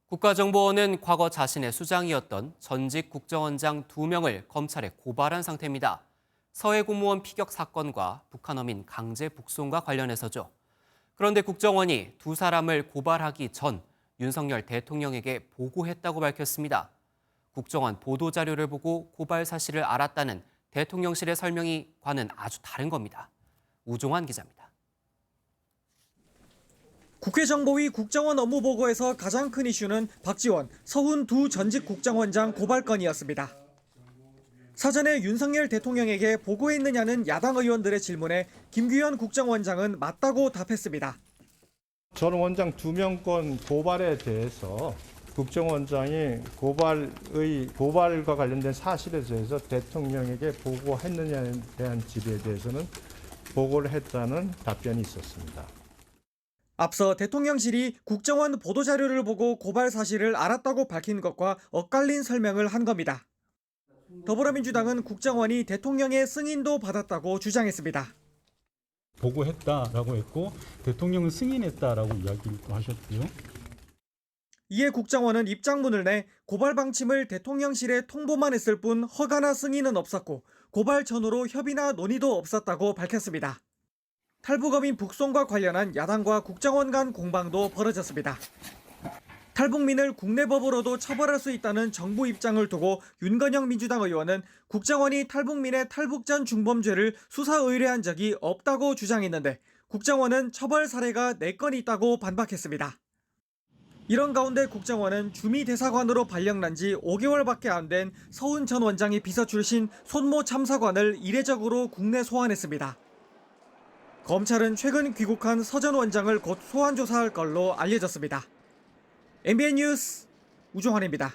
국가정보원은 과거 자신의 수장이었던 전직 국정원장 2명을 검찰에 고발한 상태입니다. 서해 공무원 피격 사건과 북한 어민 강제 북송과 관련해서죠. 그런데 국정원이 두 사람을 고발하기 전 윤석열 대통령에게 보고했다고 밝혔습니다. 국정원 보도자료를 보고 고발 사실을 알았다는 대통령실의 설명과는 아주 다른 겁니다. 우종환 기자입니다. 국회 정보위 국정원 업무보고에서 가장 큰 이슈는 박지원, 서훈 두 전직 국정원장 고발 건이었습니다. 사전에 윤석열 대통령에게 보고했느냐는 야당 의원들의 질문에 김규현 국정원장은 맞다고 답했습니다. 전 원장 2명 건 고발에 대해서 국정원장이 고발과 관련된 사실에 대해서 대통령에게 보고했느냐에 대한 질의에 대해서는 보고를 했다는 답변이 있었습니다. 앞서 대통령실이 국정원 보도자료를 보고 고발 사실을 알았다고 밝힌 것과 엇갈린 설명을 한 겁니다. 더불어민주당은 국정원이 대통령의 승인도 받았다고 주장했습니다. 보고했다라고 했고 대통령은 승인했다라고 이야기를 또 하셨고요. 이에 국정원은 입장문을 내 고발 방침을 대통령실에 통보만 했을 뿐 허가나 승인은 없었고 고발 전후로 협의나 논의도 없었다고 밝혔습니다. 탈북어민 북송과 관련한 야당과 국정원 간 공방도 벌어졌습니다. 탈북민을 국내 법으로도 처벌할 수 있다는 정부 입장을 두고 윤건영 민주당 의원은 국정원이 탈북민의 탈북 전 중범죄를 수사 의뢰한 적이 없다고 주장했는데 국정원은 처벌 사례가 4건 있다고 반박했습니다. 이런 가운데 국정원은 주미대사관으로 발령난 지 5개월밖에 안 된 서훈 전 원장의 비서 출신 손모 참사관을 이례적으로 국내 소환했습니다. 검찰은 최근 귀국한 서 전 원장을 곧 소환 조사할 걸로 알려졌습니다. MBN 뉴스 우종환입니다.